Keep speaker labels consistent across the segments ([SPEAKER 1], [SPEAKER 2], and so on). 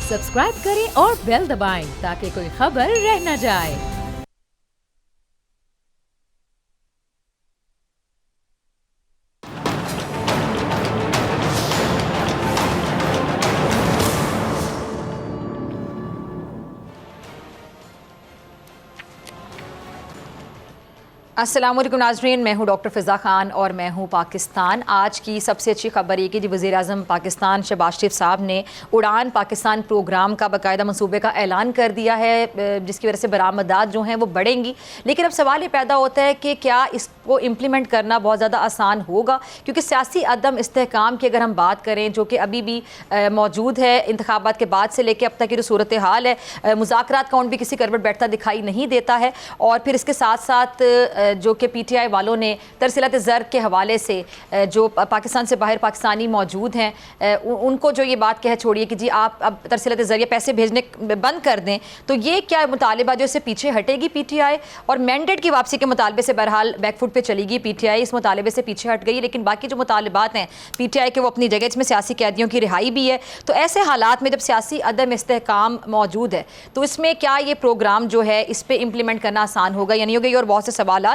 [SPEAKER 1] Subscribe करें और bell दबाएं ताकि कोई खबर रह न जाए।
[SPEAKER 2] अस्सलाम वालेकुम नाज़रीन, मैं हूँ डॉक्टर फ़िज़ा ख़ान और मैं हूँ पाकिस्तान। आज की सबसे अच्छी खबर ये कि जी वज़ीर आज़म पाकिस्तान शहबाज शरीफ साहब ने उड़ान पाकिस्तान प्रोग्राम का बाकायदा मनसूबे का ऐलान कर दिया है, जिसकी वजह से बरामदात जो हैं वो बढ़ेंगी। लेकिन अब सवाल ये पैदा होता है कि क्या इसको इम्प्लीमेंट करना बहुत ज़्यादा आसान होगा, क्योंकि सियासी अदम इस्तेहकाम की अगर हम बात करें जो कि अभी भी मौजूद है इंतखाबात के बाद से लेकर अब तक की जो सूरत हाल है, मुज़ाकरात का भी किसी करवट बैठता दिखाई नहीं देता है। और फिर इसके साथ साथ जो कि पीटीआई वालों ने तरसीलात ज़र के हवाले से जो पाकिस्तान से बाहर पाकिस्तानी मौजूद हैं उनको जो ये बात कह छोड़िए कि जी आप अब तरसीलात ज़रिए पैसे भेजने बंद कर दें, तो ये क्या मुतालिबा जो इससे पीछे हटेगी पीटीआई? और मैंडेट की वापसी के मुतालबे से बहरहाल बैकफुट पे चलेगी पीटीआई, इस मुतालबे से पीछे हट गई। लेकिन बाकी जो मुतालिबात हैं पीटीआई के वो अपनी जगह, इसमें सियासी कैदियों की रिहाई भी है। तो ऐसे हालात में जब सियासी अदम इस्तेहकाम मौजूद है तो इसमें क्या ये प्रोग्राम जो है इस पर इम्प्लीमेंट करना आसान होगा या नहीं होगा? और बहुत से सवालात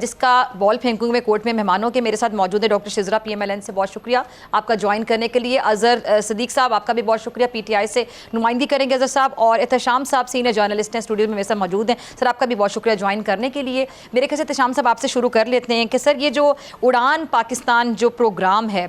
[SPEAKER 2] जिसका बॉल फेंकूंगी मैं कोर्ट में मेहमानों के मेरे साथ मौजूद है डॉक्टर शिजरा PMLN से, बहुत शुक्रिया आपका ज्वाइन करने के लिए। अजहर सदीक साहब आपका भी बहुत शुक्रिया, पीटीआई से नुमाइंदी करेंगे अजहर साहब। और एहतशाम साहब सीनियर जर्नलिस्ट हैं, स्टूडियो में मेरे साथ मौजूद हैं। सर आपका भी बहुत शुक्रिया ज्वाइन करने के लिए। मेरे ख्याल से एहतशाम साहब आपसे शुरू कर लेते हैं कि सर ये जो उड़ान पाकिस्तान जो प्रोग्राम है,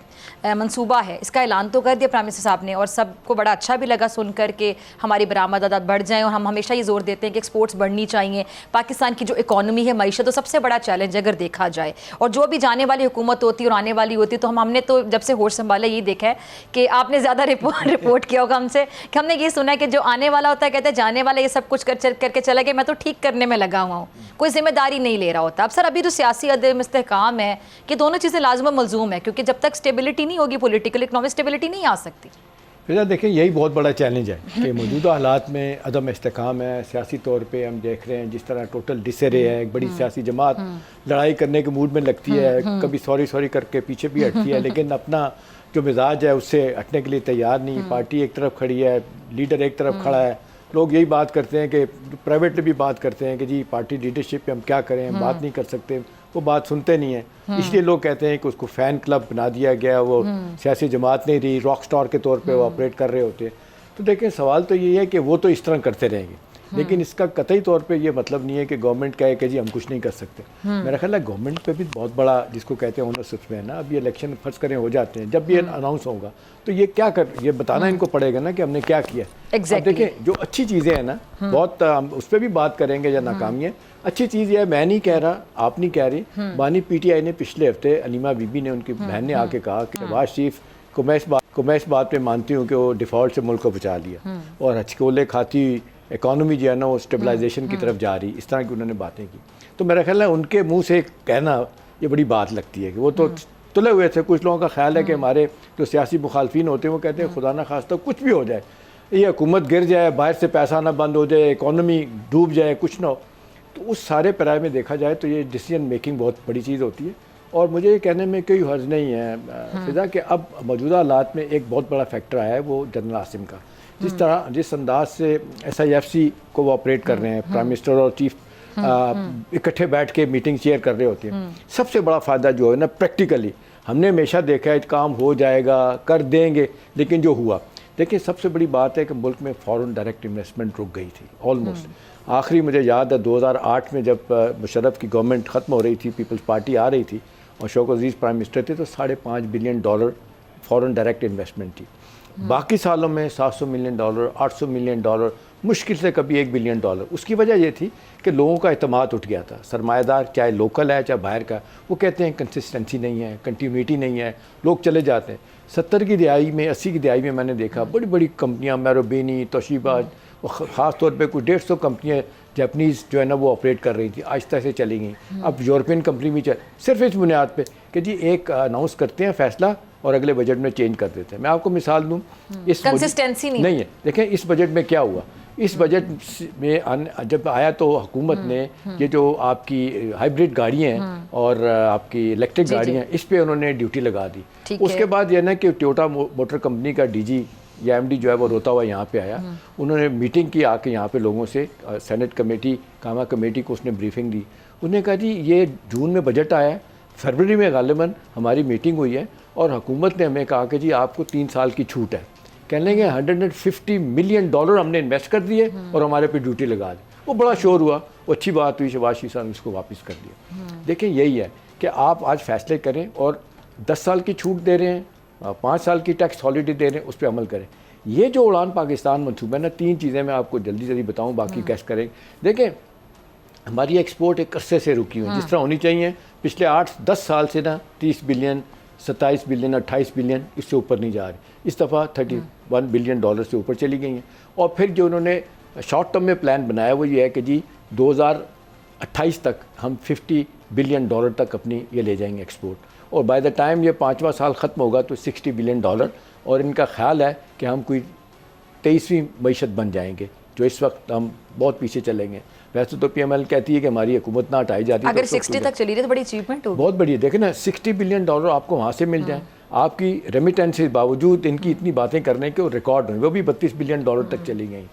[SPEAKER 2] मनसूबा है, इसका ऐलान तो कर दिया प्राइम मिनिस्टर साहब ने और सबको बड़ा अच्छा भी लगा सुन कर के हमारी बरामदात बढ़ जाएँ। और हम हमेशा ये जोर देते हैं कि एक्सपोर्ट्स बढ़नी चाहिए। पाकिस्तान की जो इकॉनमी है, मईशत, तो सबसे बड़ा चैलेंज अगर देखा जाए, और जो भी जाने वाली हुकूमत होती है और आने वाली होती है, तो हमने तो जब से होश संभाला यही देखा है कि आपने ज़्यादा रिपोर्ट किया होगा हमसे कि हमने ये सुना है कि जो आने वाला होता है कहते हैं जाने वाला ये सब कुछ करके चला गया, मैं तो ठीक करने में लगा हुआ हूँ, कोई जिम्मेदारी नहीं ले रहा होता। अब सर अभी तो सियासी अदम इस्तेहकाम है कि दोनों चीज़ें लाजम मलजूम है, क्योंकि जब तक स्टेबिलिटी नहीं होगी, पॉलिटिकल इकनॉमिक स्टेबिलिटी नहीं आ सकती।
[SPEAKER 3] फिर देखें यही बहुत बड़ा चैलेंज है कि मौजूदा हालात में अदम इस्तेकाम है। सियासी तौर पे हम देख रहे हैं जिस तरह टोटल डिसरे है, एक बड़ी सियासी जमात लड़ाई करने के मूड में लगती है, कभी सॉरी करके पीछे भी हटती है, लेकिन अपना जो मिजाज है उससे हटने के लिए तैयार नहीं। पार्टी एक तरफ खड़ी है, लीडर एक तरफ खड़ा है। लोग यही बात करते हैं कि प्राइवेटली भी बात करते हैं कि जी पार्टी लीडरशिप पे हम क्या करें, हम बात नहीं कर सकते, वो बात सुनते नहीं है। इसलिए लोग कहते हैं कि उसको फ़ैन क्लब बना दिया गया, वो सियासी जमात नहीं रही, रॉक स्टार के तौर पे वो ऑपरेट कर रहे होते हैं। तो देखें सवाल तो ये है कि वो तो इस तरह करते रहेंगे, लेकिन इसका कतई तौर पे ये मतलब नहीं है कि गवर्नमेंट कहे कि जी हम कुछ नहीं कर सकते। मेरा ख्याल है गवर्नमेंट पे भी बहुत बड़ा जिसको कहते हैं ओनरशिप में है ना। अब ये इलेक्शन फर्ज करें हो जाते हैं, जब ये अनाउंस होगा तो ये क्या ये बताना इनको पड़ेगा ना कि हमने क्या किया।
[SPEAKER 2] Exactly.
[SPEAKER 3] देखें जो अच्छी चीज़ें हैं ना, बहुत हम उस पर भी बात करेंगे या नाकामी है। अच्छी चीज़ ये है, मैं नहीं कह रहा, आप नहीं कह रही, बानी पीटीआई ने पिछले हफ्ते अलीमा बीबी ने, उनकी बहन ने आके कहा कि शहबाज शरीफ को मैं इस बात पे मानती हूँ कि वो डिफ़ॉल्ट से मुल्क को बचा लिया और हचकोले खाती इकॉनमी जो है ना वो स्टेबलाइजेशन की तरफ जा रही, इस तरह की उन्होंने बातें की। तो मेरा ख्याल है उनके मुँह से कहना ये बड़ी बात लगती है कि वो तो तुले हुए थे। कुछ लोगों का ख्याल है कि हमारे जो सियासी मुखालफिन होते हैं वो कहते हैं खुदा ना खास्ता कुछ भी हो जाए, ये हुकूमत गिर जाए, बाहर से पैसा ना बंद हो जाए, इकॉनमी डूब जाए, कुछ ना हो। तो उस सारे पैराए में देखा जाए तो ये डिसीजन मेकिंग बहुत बड़ी चीज़ होती है। और मुझे ये कहने में कोई हर्ज नहीं है फिजा कि अब मौजूदा हालात में एक बहुत बड़ा फैक्टर आया है वो जनरल आसिम का। जिस अंदाज से SIFC को वो ऑपरेट कर रहे हैं, प्राइम मिनिस्टर और चीफ इकट्ठे बैठ के मीटिंग चेयर कर रहे होते हैं। सबसे बड़ा फ़ायदा जो है ना, प्रैक्टिकली हमने हमेशा देखा है काम हो जाएगा, कर देंगे, लेकिन जो हुआ, देखिए सबसे बड़ी बात है कि मुल्क में फॉरेन डायरेक्ट इन्वेस्टमेंट रुक गई थी ऑलमोस्ट। आखिरी मुझे याद है 2008 में जब मुशर्रफ की गवर्नमेंट ख़त्म हो रही थी, पीपल्स पार्टी आ रही थी और शौकत अजीज़ प्राइम मिनिस्टर थे, तो $5.5 बिलियन फॉरेन डायरेक्ट इन्वेस्टमेंट थी। बाकी सालों में $700 मिलियन, $800 मिलियन, मुश्किल से कभी $1 बिलियन। उसकी वजह ये थी कि लोगों का एतमाद उठ गया था। सरमाएदार चाहे लोकल है चाहे बाहर का, वो कहते हैं कंसिस्टेंसी नहीं है, कंटिन्यूटी नहीं है, लोग चले जाते हैं। 70 की दिहाई में, 80 की दिहाई में मैंने देखा बड़ी बड़ी कंपनियाँ, मैरोबेनी, तोशिबा, ख़ास तौर पे कुछ 150 कंपनियाँ जापानीज़ जो है ना वो ऑपरेट कर रही थी, आहिस्ता से चली गई। अब यूरोपियन कंपनी भी सिर्फ इस बुनियाद पे कि जी एक अनाउंस करते हैं फ़ैसला और अगले बजट में चेंज कर देते हैं। मैं आपको मिसाल दूँ, इस
[SPEAKER 2] कंसिस्टेंसी नहीं
[SPEAKER 3] है। देखें इस बजट में क्या हुआ, इस बजट में जब आया तो हुकूमत ने ये जो आपकी हाइब्रिड गाड़ियाँ हैं और आपकी इलेक्ट्रिक गाड़ियाँ हैं, इस पे उन्होंने ड्यूटी लगा दी। उसके बाद यह ना कि टोयोटा मोटर कंपनी का DG ये MD जो है वो रोता हुआ यहाँ पे आया, उन्होंने मीटिंग की आके यहाँ पे लोगों से, सेनेट कमेटी, कामा कमेटी को उसने ब्रीफिंग दी। उन्होंने कहा जी ये जून में बजट आया है, फरवरी में गालिबन हमारी मीटिंग हुई है और हुकूमत ने हमें कहा कि जी आपको 3 साल की छूट है। कहने लगे $150 मिलियन हमने इन्वेस्ट कर दिए और हमारे पे ड्यूटी लगा दी। वो बड़ा शोर हुआ, वो अच्छी बात हुई, शहबाज शरीफ साहब ने उसको वापस कर दिया। देखिए यही है कि आप आज फैसले करें और 10 साल की छूट दे रहे हैं, 5 साल की टैक्स हॉलीडे दे रहे हैं, उस पर अमल करें। ये जो उड़ान पाकिस्तान मनसूबा है ना, 3 चीज़ें मैं आपको जल्दी जल्दी बताऊँ, बाकी कैसे करें। देखें हमारी एक्सपोर्ट एक अरसे से रुकी हुई है, जिस तरह होनी चाहिए। पिछले 8-10 साल से ना 30 बिलियन, 27 बिलियन, 28 बिलियन, इससे ऊपर नहीं जा रही। इस दफ़ा $31 बिलियन से ऊपर चली गई हैं। और फिर जो उन्होंने शॉर्ट टर्म में प्लान बनाया वो ये है कि जी 2028 तक हम $50 बिलियन तक अपनी ये ले जाएंगे एक्सपोर्ट, और बाय द टाइम ये 5वां साल ख़त्म होगा तो $60 बिलियन, और इनका ख्याल है कि हम कोई 23वीं मईशत बन जाएंगे, जो इस वक्त हम बहुत पीछे चलेंगे। वैसे तो PML कहती है कि हमारी हुकूमत ना हटाई जाती है,
[SPEAKER 2] अगर 60 तक चली रही तो बड़ी अचीवमेंट होगी,
[SPEAKER 3] बहुत बड़ी है। देखें ना, $60 बिलियन आपको वहाँ से मिल जाए, आपकी रेमिटेंस के बावजूद इनकी इतनी बातें करने के रिकॉर्ड हुए, वो भी $32 बिलियन तक चली गई।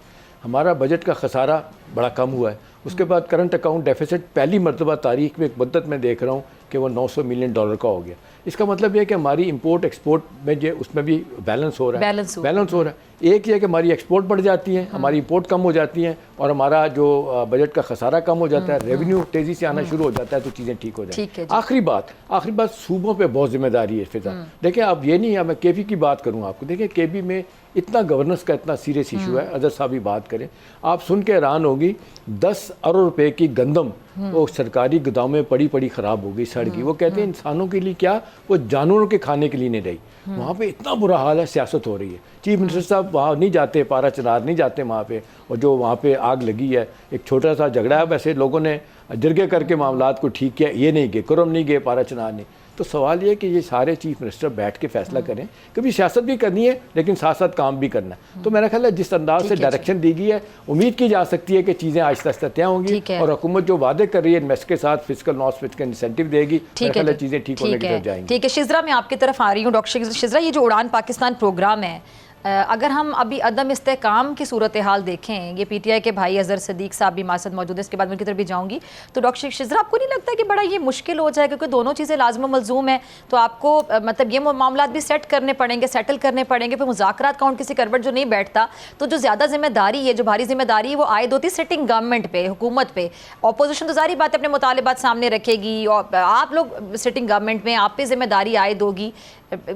[SPEAKER 3] हमारा बजट का खसारा बड़ा कम हुआ है। उसके बाद करंट अकाउंट डेफिसिट पहली मरतबा तारीख में एक मुद्दत में देख रहा हूँ कि वो $900 मिलियन का हो गया। इसका मतलब ये है कि हमारी इंपोर्ट एक्सपोर्ट में जो उसमें भी बैलेंस हो रहा है, बैलेंस हो रहा है। एक ये है कि हमारी एक्सपोर्ट बढ़ जाती है, हमारी इंपोर्ट कम हो जाती है, और हमारा जो बजट का खसारा कम हो जाता है, रेवेन्यू तेज़ी से आना शुरू हो जाता है, तो चीज़ें ठीक हो जाती हैं। आखिरी बात सूबों पे बहुत जिम्मेदारी है फिजा। देखिए अब ये नहीं है, मैं KB की बात करूँ आपको, देखिए KB में इतना गवर्नेंस का इतना सीरियस इशू है। अजहर साहब भी बात करें, आप सुन के हैरान होगी, 10 अरब रुपए की गंदम वो सरकारी गोदाम में पड़ी ख़राब हो गई, सड़ गई। वो कहते हैं इंसानों के लिए क्या, वो जानवरों के खाने के लिए नहीं रही। वहाँ पे इतना बुरा हाल है, सियासत हो रही है। चीफ मिनिस्टर साहब वहाँ नहीं जाते, पारा चनार नहीं जाते वहाँ पे, और जो वहाँ पे आग लगी है, एक छोटा सा झगड़ा है, वैसे लोगों ने जिरगे करके मामलात को ठीक किया, ये नहीं गए, कुरम नहीं गए, पारा चनार नहीं। तो सवाल ये कि ये सारे चीफ मिनिस्टर बैठ के फैसला करें, कभी सियासत भी करनी है लेकिन साथ साथ काम भी करना है। तो मेरा ख्याल है जिस अंदाज से डायरेक्शन दी गई है, उम्मीद की जा सकती है कि चीज़ें आहिस्ता आहिस्ता तय होंगी, और हुकूमत जो वादे कर रही है इन्वेस्ट के साथ, फिजिकल नॉन फिजिकल इंसेंटिव देगी, मेरा ख्याल है चीज़ें ठीक होने की तरफ जाएंगी।
[SPEAKER 2] ठीक है शिजरा, मैं आपकी तरफ आ रही हूँ। डॉक्टर शिजरा, ये जो उड़ान पाकिस्तान प्रोग्राम है, अगर हम अभी अदम इस्तेकाम की सूरत हाल देखें, ये PTI के भाई अजहर सदीक साहब भी हमारे साथ मौजूद है, इसके बाद मैं उनकी तरफ भी जाऊँगी। तो डॉक्टर शिजरा, आपको नहीं लगता कि बड़ा ये मुश्किल हो जाए, क्योंकि दोनों चीज़ें लाजम मलजूम है, तो आपको मतलब ये मामला भी सेट करने पड़ेंगे, सेटल करने पड़ेंगे, फिर मुज़ाकरात का किसी करवट जो नहीं बैठता, तो जो ज़्यादा जिम्मेदारी है, जो भारी जिम्मेदारी है, वो आयद होती सिटिंग गवर्नमेंट पे, हुकूमत पे। अपोजिशन तो जारी बात है अपने मुतालिबात सामने रखेगी, और आप लोग सिटिंग गवर्नमेंट में, आप पे जिम्मेदारी आयद होगी।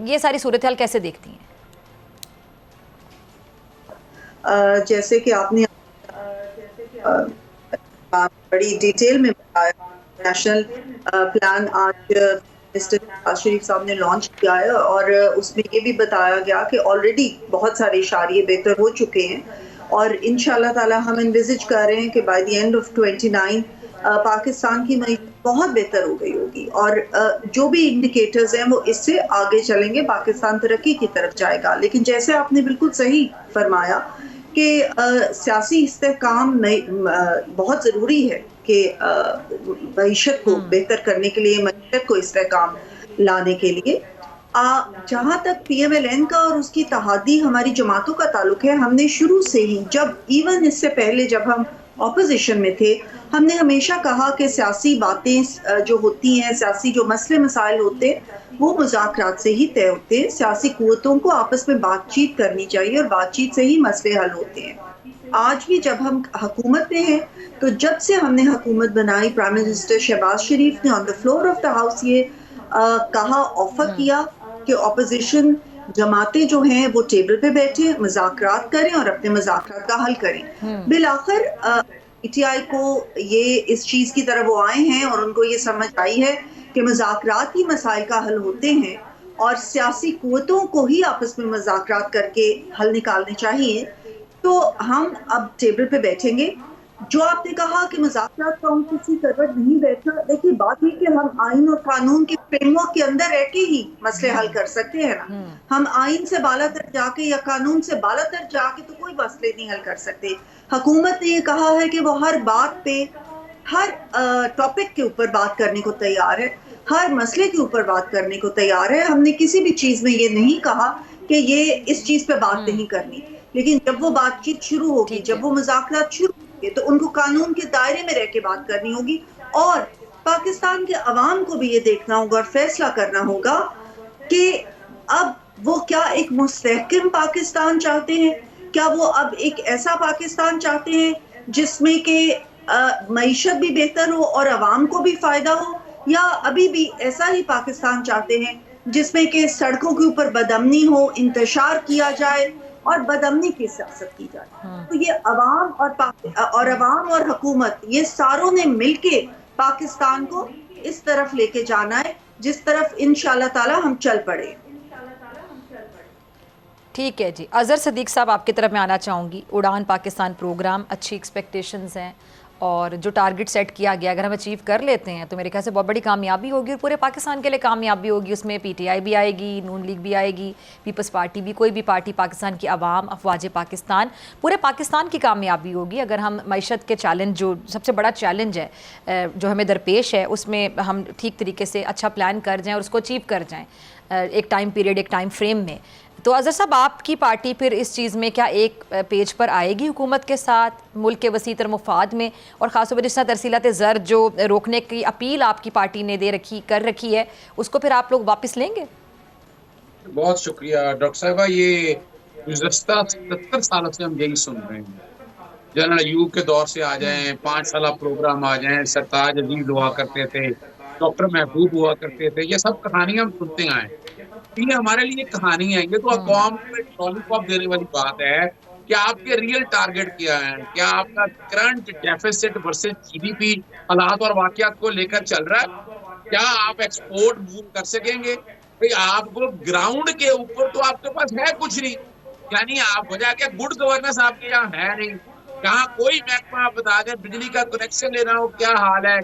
[SPEAKER 2] ये सारी सूरत हाल कैसे देखती हैं?
[SPEAKER 4] जैसे कि आपने बड़ी डिटेल में बताया, नेशनल प्लान आज मिनिस्टर शहबाज शरीफ साहब ने लॉन्च किया है, और उसमें ये भी बताया गया कि ऑलरेडी बहुत सारे इशारे बेहतर हो चुके हैं, और इंशाल्लाह ताला हम इन्विजिज कर रहे हैं कि by the end of 29 Pakistan की मईशत बहुत बेहतर हो गई होगी, और जो भी इंडिकेटर्स हैं वो इससे आगे चलेंगे, पाकिस्तान तरक्की की तरफ जाएगा। लेकिन जैसे आपने बिल्कुल सही फरमाया कि सियासी इस्तेहकाम बहुत ज़रूरी है कि मईशत को बेहतर करने के लिए, मईशत को इस्तेहकाम लाने के लिए। जहाँ तक PMLN का और उसकी तहादी हमारी जमातों का ताल्लुक है, हमने शुरू से ही, जब इवन इससे पहले जब हम ऑपोजिशन में थे, हमने हमेशा कहा कि सियासी बातें जो होती हैं, सियासी जो मसले मसाइल होते हैं, वो मुज़ाकरात से ही तय होते हैं। सियासी कुव्वतों को आपस में बातचीत करनी चाहिए, और बातचीत से ही मसले हल होते हैं। आज भी जब हम हुकूमत में हैं, तो जब से हमने हुकूमत बनाई, प्राइम मिनिस्टर शहबाज शरीफ ने on the floor of the house ये कहा, ऑफर किया कि ऑपोजिशन जमातें जो हैं वो टेबल पे बैठे, मुज़ाकरात करें और अपने मुज़ाकरात का हल करें। बिलाखिर PTI को ये इस चीज़ की तरफ वो आए हैं, और उनको ये समझ आई है कि मुज़ाकरात ही मसाइल का हल होते हैं, और सियासी कुव्वतों को ही आपस में मुज़ाकरात करके हल निकालने चाहिए। तो हम अब टेबल पे बैठेंगे। जो आपने कहा कि मुज़ाकरात का किसी करवट नहीं बैठा, देखिए बात ये कि हम आइन और कानून के फ्रेमवर्क के अंदर रह के ही मसले हल कर सकते हैं ना। हम आइन से बालातर जाके या कानून से बालातर जाके तो कोई मसले नहीं हल कर सकते। हुकूमत ने ये कहा है कि वो हर बात पे, हर टॉपिक के ऊपर बात करने को तैयार है, हर मसले के ऊपर बात करने को तैयार है। हमने किसी भी चीज़ में ये नहीं कहा कि ये इस चीज पे बात नहीं करनी, लेकिन जब वो बातचीत शुरू होगी, जब वो मुज़ाकरात शुरू होंगे, तो उनको कानून के दायरे में रह के बात करनी होगी और पाकिस्तान के अवाम को भी ये देखना होगा और फैसला करना होगा कि अब वो क्या एक मुस्तहकम पाकिस्तान चाहते हैं, क्या वो अब एक ऐसा पाकिस्तान चाहते हैं जिसमें कि मईशत भी बेहतर हो और अवाम को भी फायदा हो, या अभी भी ऐसा ही पाकिस्तान चाहते हैं जिसमें कि सड़कों के ऊपर बदअमनी हो, इंतशार किया जाए और बदअमनी की सियासत की जाए। तो ये अवाम और हुकूमत, ये सारों ने मिलके पाकिस्तान को इस तरफ लेके जाना है जिस तरफ इंशाअल्लाह ताला हम चल पड़े।
[SPEAKER 2] ठीक है जी। अज़हर सदीक साहब, आपकी तरफ मैं आना चाहूँगी। उड़ान पाकिस्तान प्रोग्राम, अच्छी एक्सपेक्टेशंस हैं और जो टारगेट सेट किया गया अगर हम अचीव कर लेते हैं तो मेरे ख्याल से बहुत बड़ी कामयाबी होगी और पूरे पाकिस्तान के लिए कामयाबी होगी। उसमें पीटीआई भी आएगी, नून लीग भी आएगी, पीपल्स पार्टी भी, कोई भी पार्टी, पाकिस्तान की आवाम, अफवाज पाकिस्तान, पूरे पाकिस्तान की कामयाबी होगी अगर हम मईशत के चैलेंज, जो सबसे बड़ा चैलेंज है जो हमें दरपेश है, उसमें हम ठीक तरीके से अच्छा प्लान कर जाएँ और उसको अचीव कर जाएँ एक टाइम पीरियड, एक टाइम फ्रेम में। तो अज़हर साहब, आपकी पार्टी फिर इस चीज़ में क्या एक पेज पर आएगी हुकूमत के साथ, मुल्क के वसीतर मुफाद में, और ख़ासतौर पर जिस तरह तरसीलात ज़र जो रोकने की अपील आपकी पार्टी ने कर रखी है, उसको फिर आप लोग वापस लेंगे?
[SPEAKER 5] बहुत शुक्रिया डॉक्टर साहिबा। ये गुज़श्ता 70 सालों से हम यही सुन रहे हैं। जनरल अयूब के दौर से आ जाएं, 5 साल प्रोग्राम आ जाएं, सरताज अजीज हुआ करते थे, डॉक्टर महबूब हुआ करते थे, ये सब कहानियां हम सुनते आए। ये हमारे लिए कहानी है, ये तो अक़वाम को एक लॉलीपॉप देने वाली बात है कि आपके रियल टारगेट क्या है, क्या आपका करंट डेफिसिट वर्सेस जीडीपी हालात और वाकयात को लेकर चल रहा है, क्या आप एक्सपोर्ट मूव कर सकेंगे? भाई आपको ग्राउंड के ऊपर तो आपके पास है कुछ नहीं, यानी आप वजह क्या गुड गवर्नेंस आपके यहाँ है नहीं, यहाँ कोई महकमा आप बता दें, बिजली का कनेक्शन लेना हो क्या हाल है,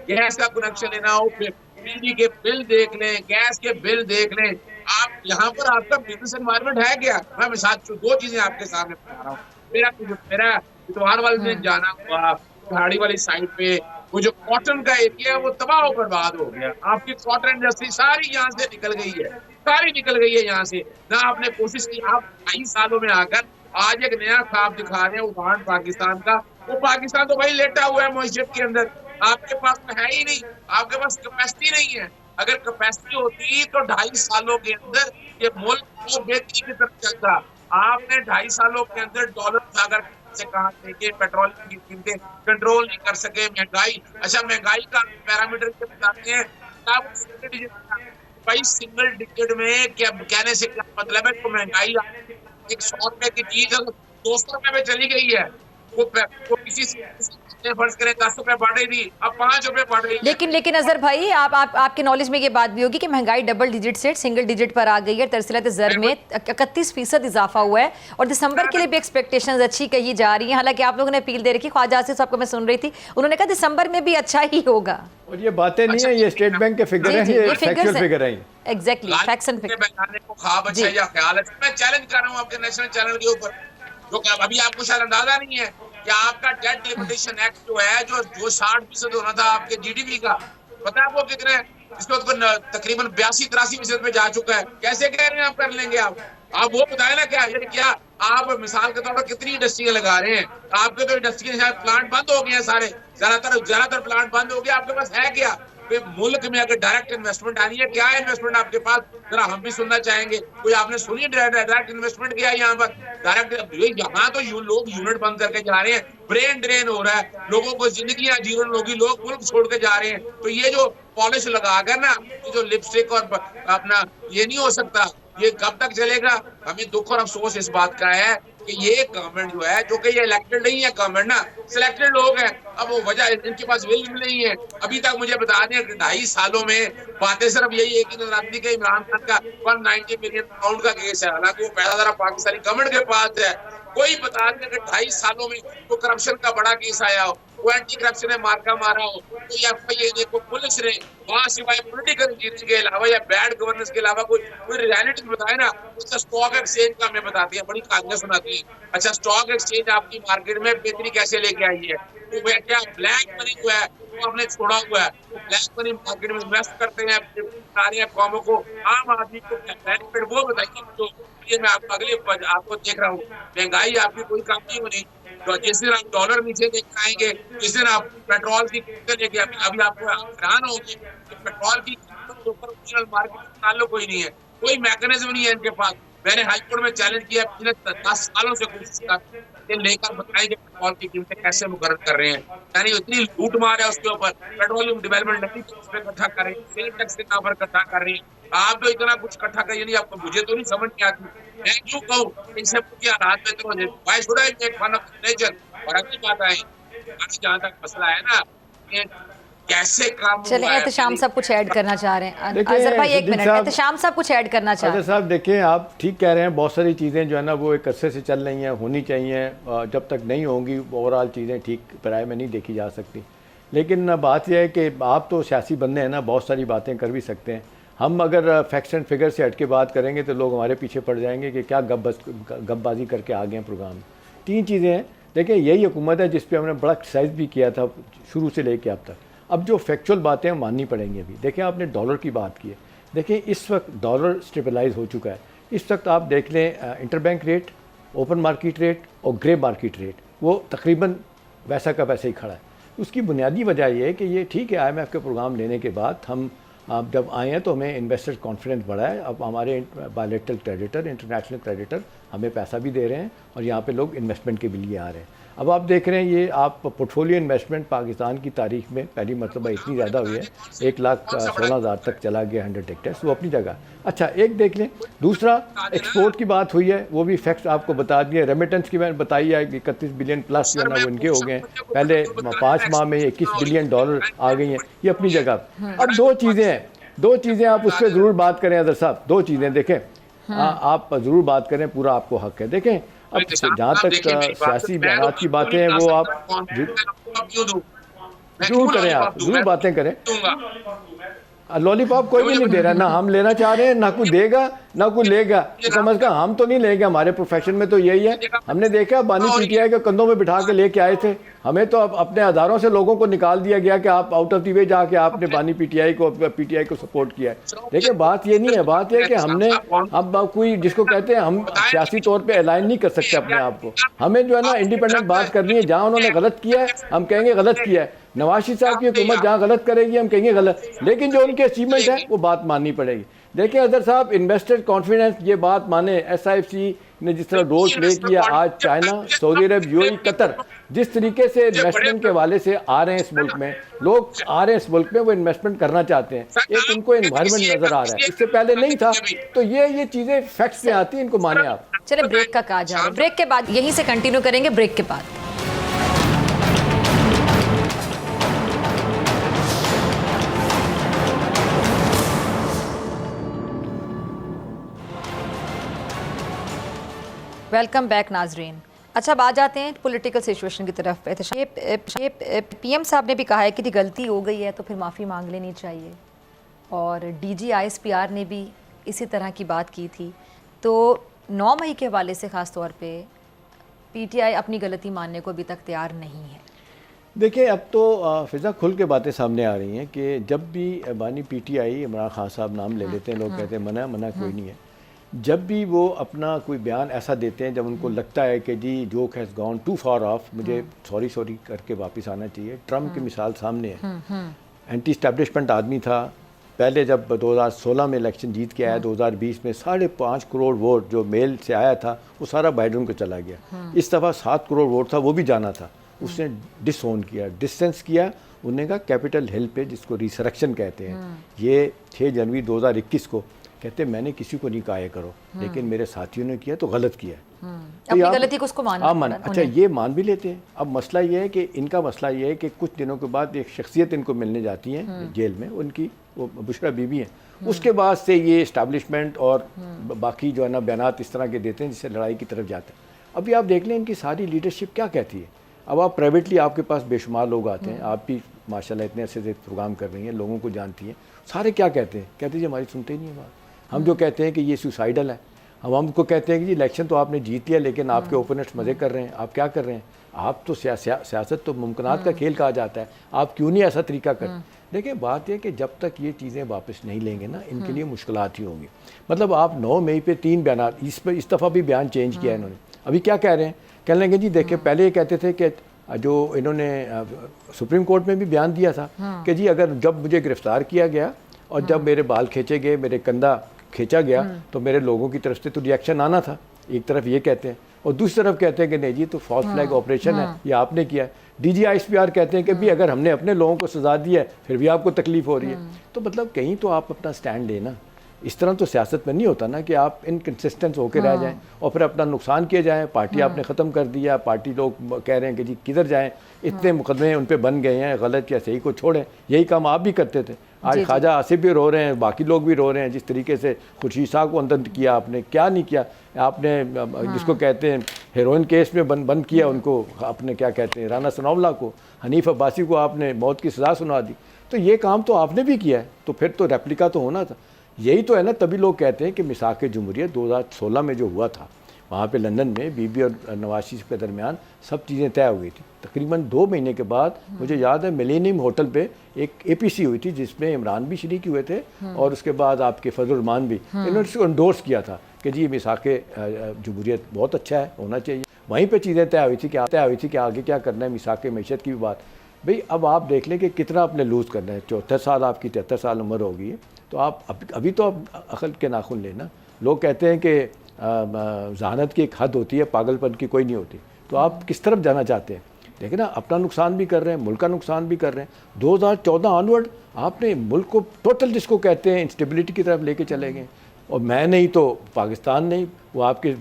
[SPEAKER 5] गैस का कनेक्शन लेना हो, बिजली के बिल देख लें, गैस के बिल देख लें, आप यहाँ पर आपका बिजनेस एनवायरनमेंट है क्या? मैं मिसाल 2 चीजें आपके सामने बता रहा हूँ। मेरा इतवार वाले दिन जाना हुआ पहाड़ी वाली साइड पे, वो जो कॉटन का एरिया है वो तबाह और बर्बाद हो गया। आपकी कॉटन इंडस्ट्री सारी यहाँ से निकल गई है, सारी निकल गई है यहाँ से। ना आपने कोशिश की, आप 2 सालों में आकर आज एक नया ख्वाब दिखा रहे हैं उड़ान पाकिस्तान का। वो पाकिस्तान तो भाई लेटा हुआ है मस्जिद के अंदर, आपके पास तो है ही नहीं, आपके पास कैपेसिटी नहीं है। अगर कैपेसिटी होती तो 2.5 सालों के अंदर ये मुल्क को बेहतरी की तरफ चलता। आपने 2.5 सालों के अंदर डॉलर सागर से कहा कि पेट्रोल की कीमतें कंट्रोल नहीं कर सके, महंगाई। अच्छा, महंगाई का पैरामीटर क्या बताते हैं? भाई सिंगल डिजिट में क्या कहने से क्या मतलब है? तो महंगाई 100 रुपए की चीज 200 रुपए में चली गई है। वो किसी फर्ज करें 10 रुपए बढ़ रही थी, अब 5 रुपए बढ़ रही है।
[SPEAKER 2] लेकिन अज़हर भाई, आपके नॉलेज में ये बात भी होगी कि महंगाई डबल डिजिट से सिंगल डिजिट पर आ गई है। तरसीलात ज़र में 31% इजाफा हुआ है और दिसंबर के लिए भी एक्सपेक्टेशंस अच्छी कही जा रही हैं। हालांकि आप लोगों ने अपील दे रखी, ख्वाजा आसिफ साहब को मैं सुन रही थी, उन्होंने कहा दिसंबर में भी अच्छा ही होगा।
[SPEAKER 3] और ये बातें नहीं है, ये स्टेट बैंक के फिगर हैं, ये फैक्चुअल फिगर हैं।
[SPEAKER 2] Exactly, facts and figure.
[SPEAKER 5] ख्वाब अच्छा या ख्याल है। मैं चैलेंज कर रहा हूँ आपके नेशनल चैनल के ऊपर, जो अभी आपको शायद अंदाजा नहीं है कि आपका डेट लिमिटेशन एक्ट जो है, जो 60% होना था आपके जीडीपी का, पता है आपको कितने है? इसको तकरीबन 82-83% पे जा चुका है। कैसे कह रहे हैं आप कर लेंगे? आप वो बताए ना, क्या आप मिसाल के तौर पर कितनी इंडस्ट्रियां लगा रहे हैं? आपके तो इंडस्ट्री प्लांट बंद हो गए हैं सारे, ज्यादातर प्लांट बंद हो गए। आपके पास है क्या? मुल्क में अगर डायरेक्ट इन्वेस्टमेंट आनी है, क्या है इन्वेस्टमेंट आपके पास? जरा हम भी सुनना चाहेंगे। कोई आपने सुनी डायरेक्ट इन्वेस्टमेंट किया है यहाँ पर? डायरेक्ट यहाँ तो लोग यूनिट बंद करके जा रहे हैं, ब्रेन ड्रेन हो रहा है, लोगों को जिंदगियां जीवन होगी, लोग मुल्क छोड़ के जा रहे हैं। तो ये जो पॉलिश लगाकर ना, ये जो लिपस्टिक और अपना, ये नहीं हो सकता। ये कब तक चलेगा? हमें दुख और अफसोस इस बात का है कि ये गवर्नमेंट जो है, जो कि ये इलेक्टेड नहीं है गवर्नमेंट ना, सिलेक्टेड लोग हैं। अब वो वजह, इनके पास विल नहीं है। अभी तक मुझे बता दें 2.5 सालों में बातें सिर्फ यही है कि नजर आती है इमरान खान का 190 मिलियन पाउंड का केस है, हालांकि वो पैसा जरा पाकिस्तानी गवर्नमेंट के पास है। कोई बता दें कि 2.5 सालों में तो करप्शन का बड़ा केस आया हो, वो एंटी करप्शन ने मार्का मारा हो, तो FIA को पुलिस ने वहां सिवाय पॉलिटिकल इंजीनियरिंग के अलावा या बैड गवर्नेंस के अलावा कोई रियलिटी बताए ना। उसका स्टॉक एक्सचेंज का हमें बताती है, बड़ी कहानियां सुनाती है। अच्छा, स्टॉक एक्सचेंज आपकी मार्केट में बेहतरी कैसे लेके आई है? तो वह क्या ब्लैक मनी जो है वो आपने छोड़ा हुआ है, ब्लैक मनी मार्केट में इन्वेस्ट करते हैं सारे कौमों को, आम आदमी को बेनिफिट वो बताइए। जो ये मैं आपको आपको देख रहा हूँ, महंगाई आपकी कोई कम नहीं होनी। तो जिस दिन आप डॉलर नीचे देख पाएंगे, जिस दिन आप पेट्रोल की कीमतें लेके अभी आपको हैरान होंगे कि पेट्रोल की कीमत के ऊपर ओरिजिनल मार्केट में ताल्लुक कोई नहीं है, कोई मैकेनिज्म नहीं है इनके पास। मैंने हाईकोर्ट में चैलेंज किया, पिछले 10 सालों से कोशिश कर ये लेकर बताएं कि पेट्रोल की कीमतें कैसे मुकर्रर कर रहे हैं। यानी इतनी लूट मार है उसके ऊपर, पेट्रोलियम डेवलपमेंट नहीं पे इकट्ठा कर रहे हैं, सेल टैक्स के नाम पर इकट्ठा कर रहे हैं। आप तो इतना कुछ इकट्ठा करिए नहीं, आपको मुझे तो नहीं समझ नहीं आती। मैं क्यों कहूँ इन सब के हालात में तो why should I make fun of the nature. और अगली बात आए, आज जहाँ तक मसला है ना, ये कैसे काम
[SPEAKER 2] चलें, एहतशाम सब कुछ ऐड करना चाह रहे हैं।
[SPEAKER 3] देखिए,
[SPEAKER 2] अजहर भाई एक
[SPEAKER 3] सिद्दीक
[SPEAKER 2] मिनट,
[SPEAKER 3] साहब-
[SPEAKER 2] एहतशाम सब कुछ ऐड करना चाह रहे
[SPEAKER 3] अजहर
[SPEAKER 2] हैं।
[SPEAKER 3] साहब देखें, आप ठीक कह रहे हैं, बहुत सारी चीज़ें जो है ना वो एक अरसे से चल रही हैं, होनी चाहिए। जब तक नहीं होंगी ओवरऑल चीज़ें ठीक पराए में नहीं देखी जा सकती। लेकिन बात यह है कि आप तो सियासी बंदे हैं ना, बहुत सारी बातें कर भी सकते हैं। हम अगर फैक्ट्स एंड फिगर से हट के बात करेंगे तो लोग हमारे पीछे पड़ जाएंगे कि क्या गपबाजी करके आ गए हैं प्रोग्राम। 3 चीज़ें हैं। देखिए, यही हुकूमत है जिस पे हमने बड़ा क्रिटिसाइज भी किया था शुरू से लेके अब तक। अब जो फैक्चुअल बातें हैं माननी पड़ेंगी। अभी देखिए, आपने डॉलर की बात की है। देखिए, इस वक्त डॉलर स्टेबलाइज हो चुका है। इस वक्त आप देख लें interbank rate, open market rate और ग्रे मार्केट रेट, वो तकरीबन वैसा का वैसा ही खड़ा है। उसकी बुनियादी वजह ये है कि ये ठीक है, IMF के प्रोग्राम लेने के बाद हम जब आए हैं तो हमें इन्वेस्टर कॉन्फिडेंस बढ़ा है। अब हमारे बायलैटरल क्रेडिटर, इंटरनेशनल क्रेडिटर हमें पैसा भी दे रहे हैं और यहाँ पे लोग इन्वेस्टमेंट के भी लिए आ रहे हैं। अब आप देख रहे हैं, ये आप पोर्टफोलियो इन्वेस्टमेंट पाकिस्तान की तारीख में पहली मरतबा इतनी ज़्यादा हुई है, 1,16,000 तक चला गया 100 हेक्टेयर्स, वो अपनी जगह। अच्छा, एक देख लें। दूसरा, एक्सपोर्ट की बात हुई है, वो भी फैक्ट्स आपको बता दिए। रेमिटेंस की मैंने बताई है कि 31 बिलियन प्लस जो है ना वो इनके हो गए हैं। पहले 5 माह में 21 बिलियन डॉलर आ गई हैं, ये अपनी जगह। अब 2 चीज़ें हैं, 2 चीज़ें आप उस पर ज़रूर बात करें अदर साहब। 2 चीज़ें देखें, आप ज़रूर बात करें, पूरा आपको हक है। देखें, अब जहाँ तक सियासी बयान की बातें हैं वो आप जरूर करें, आप जरूर बातें करें। लॉलीपॉप कोई भी नहीं दे रहा, ना हम लेना चाह रहे हैं, ना कोई देगा ना कोई लेगा। तो कम अज़ कम हम तो नहीं लेंगे, हमारे प्रोफेशन में तो यही है। हमने देखा बानी PTI के कंधों में बिठा के लेके आए थे, हमें तो अब अपने हज़ारों से लोगों को निकाल दिया गया कि आप आउट ऑफ द वे जाके आपने बानी PTI को सपोर्ट किया है। देखिए, बात ये नहीं है, बात यह है कि हमने अब कोई जिसको कहते हैं हम सियासी तौर पर अलाइन नहीं कर सकते अपने आप को। हमें जो है ना इंडिपेंडेंट बात करनी है। जहाँ उन्होंने गलत किया है हम कहेंगे गलत किया है। नवाज शरीफ साहब की हुकूमत जहाँ गलत करेगी हम कहेंगे गलत, लेकिन जो उनके अचीवमेंट है वो बात माननी पड़ेगी। देखिए अजहर साहब, इन्वेस्टर कॉन्फिडेंस, ये बात माने, SIFC ने जिस तरह रोल प्ले किया, आज चाइना, सऊदी अरब, UAE, कतर जिस तरीके से इन्वेस्टमेंट के हवाले से आ रहे हैं इस मुल्क में, लोग आ रहे हैं इस मुल्क में, वो इन्वेस्टमेंट करना चाहते हैं। एक उनको एनवायरनमेंट नजर आ रहा है, इससे पहले नहीं था। तो ये चीज़ें फैक्ट्स में आती हैं, इनको माने आप।
[SPEAKER 2] चले, ब्रेक का कहा जा रहा है, ब्रेक के बाद यहीं से कंटिन्यू करेंगे, ब्रेक के बाद। वेलकम बैक नाजरीन। अच्छा, अब आ जाते हैं पॉलिटिकल सिचुएशन की तरफ। PM साहब ने भी कहा है कि गलती हो गई है तो फिर माफ़ी मांग लेनी चाहिए, और DG ISPR ने भी इसी तरह की बात की थी। तो 9 मई के हवाले से ख़ास तौर पे PTI अपनी गलती मानने को अभी तक तैयार नहीं है।
[SPEAKER 3] देखिए, अब तो फिज़ा खुल के बातें सामने आ रही हैं कि जब भी बानी PTI, इमरान खान साहब नाम ले लेते हैं, लोग कहते हैं मना कोई नहीं है। जब भी वो अपना कोई बयान ऐसा देते हैं जब उनको लगता है कि जी joke has gone too far off, मुझे सॉरी करके वापस आना चाहिए। ट्रम्प की मिसाल सामने है, एंटी स्टैब्लिशमेंट आदमी था। पहले जब 2016 में इलेक्शन जीत के आया, 2020 में 5.5 करोड़ वोट जो मेल से आया था वो सारा बाइडन को चला गया। इस दफ़ा 7 करोड़ वोट था, वो भी जाना था। उसने डिसओन किया, डिस्टेंस किया। उन्होंने कहा कैपिटल हिल पे, जिसको रिसरेक्शन कहते हैं, ये 6 जनवरी 2021 को कहते मैंने किसी को नहीं कहा ये करो, लेकिन मेरे साथियों ने किया तो गलत किया।
[SPEAKER 2] अपनी गलती को उसको मानना।
[SPEAKER 3] अच्छा, ये मान भी लेते हैं। अब मसला ये है कि इनका मसला ये है कि कुछ दिनों के बाद एक शख्सियत इनको मिलने जाती है जेल में, उनकी वो बुशरा बीबी हैं। उसके बाद से ये इस्टेब्लिशमेंट और बाकी जो है ना बयानात इस तरह के देते हैं जिससे लड़ाई की तरफ जाते हैं। अभी आप देख लें इनकी सारी लीडरशिप क्या कहती है। अब आप प्राइवेटली, आपके पास बेशुमार लोग आते हैं, आप भी माशाल्लाह इतने अच्छे से प्रोग्राम कर रही हैं, लोगों को जानती हैं। सारे क्या कहते हैं? कहते हैं जी हमारी सुनते ही नहीं है बात। हम जो कहते हैं कि ये सुसाइडल है, हमको कहते हैं कि जी इलेक्शन तो आपने जीत लिया, लेकिन आपके ओपोनेंट्स मज़े कर रहे हैं। आप क्या कर रहे हैं? आप तो सियासत तो मुमकिनात का खेल कहा जाता है, आप क्यों नहीं ऐसा तरीका कर? देखिए बात यह कि जब तक ये चीज़ें वापस नहीं लेंगे ना, इनके लिए मुश्किलात ही होंगी। मतलब आप 9 मई पे 3 बयान, इस दफ़ा भी बयान चेंज किया इन्होंने। अभी क्या कह रहे हैं? कह लेंगे जी देखिए पहले ये कहते थे कि जो इन्होंने सुप्रीम कोर्ट में भी बयान दिया था कि जी अगर जब मुझे गिरफ्तार किया गया और जब मेरे बाल खींचे गए, मेरे कंधा खींचा गया, तो मेरे लोगों की तरफ से तो रिएक्शन आना था। एक तरफ ये कहते हैं और दूसरी तरफ कहते हैं कि नहीं जी तो फॉल्स फ्लैग ऑपरेशन है, ये आपने किया। DGISPR कहते हैं कि भी अगर हमने अपने लोगों को सजा दी है फिर भी आपको तकलीफ हो रही है। तो मतलब कहीं तो आप अपना स्टैंड लेना। इस तरह तो सियासत में नहीं होता ना कि आप इनकंसिस्टेंट होकर रह जाएं और फिर अपना नुकसान किए जाएं। पार्टी आपने ख़त्म कर दिया, पार्टी लोग कह रहे हैं कि जी किधर जाएं, इतने मुकदमे उन पे बन गए हैं, गलत या सही को छोड़ें। यही काम आप भी करते थे। आज ख्वाजा आसिफ भी रो रहे हैं, बाकी लोग भी रो रहे हैं। जिस तरीके से खुर्शीद साहब को अंदर किया आपने, क्या नहीं किया आपने, जिसको कहते हैं हेरोइन केस में बंद किया उनको, आपने क्या कहते हैं राना सनाउल्लाह को, हनीफ अब्बासी को आपने मौत की सज़ा सुना दी। तो ये काम तो आपने भी किया है, तो फिर तो रेप्लिका तो होना था। यही तो है ना, तभी लोग कहते हैं कि मिसाक जमहूरियत 2016 में जो हुआ था वहाँ पे लंदन में बीबी और नवाज शरीफ के दरमियान सब चीज़ें तय हो गई थी। तकरीबन 2 महीने के बाद मुझे याद है मिलेनियम होटल पे एक APC हुई थी जिसमें इमरान भी शरीक हुए थे और उसके बाद आपके फजल रहमान भी। इन्होंने इसको एंडोर्स किया था कि जी मिसाक जमहूरियत बहुत अच्छा है, होना चाहिए। वहीं पर चीज़ें तय हुई थी कि आगे क्या करना है, मिसाक मैशत की भी बात। भाई अब आप देख लें कि कितना आपने लूज़ करना है। 74 साल आपकी 73 साल उम्र हो गई है, तो आप अभी तो आप अकल के नाखून लेना। लोग कहते हैं कि जहानत की एक हद होती है, पागलपन की कोई नहीं होती। तो आप किस तरफ जाना चाहते हैं? देखिए ना, अपना नुकसान भी कर रहे हैं, मुल्क का नुकसान भी कर रहे हैं। 2014 ऑनवर्ड आपने मुल्क को टोटल जिसको कहते हैं इंस्टेबिलिटी की तरफ लेके चले गए। और मैं नहीं तो पाकिस्तान नहीं, वो आपके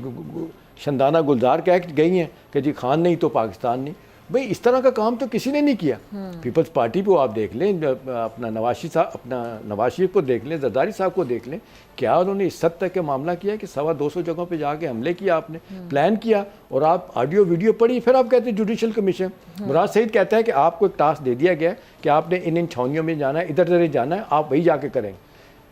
[SPEAKER 3] शंदाना गुलजार कह गई हैं कि जी खान नहीं तो पाकिस्तान नहीं। भाई इस तरह का काम तो किसी ने नहीं किया। पीपल्स पार्टी को आप देख लें, अपना नवाज शरीफ को देख लें, जरदारी साहब को देख लें, क्या उन्होंने इस हद तक के मामला किया कि 225 जगहों पे जाके हमले किया, आपने प्लान किया और आप ऑडियो वीडियो पढ़ी, फिर आप कहते हैं जुडिशल कमीशन। मुराद सईद कहता है कि आपको एक टास्क दे दिया गया है कि आपने इन छावनियों में जाना है, इधर उधर जाना है, आप वही जाके करेंगे।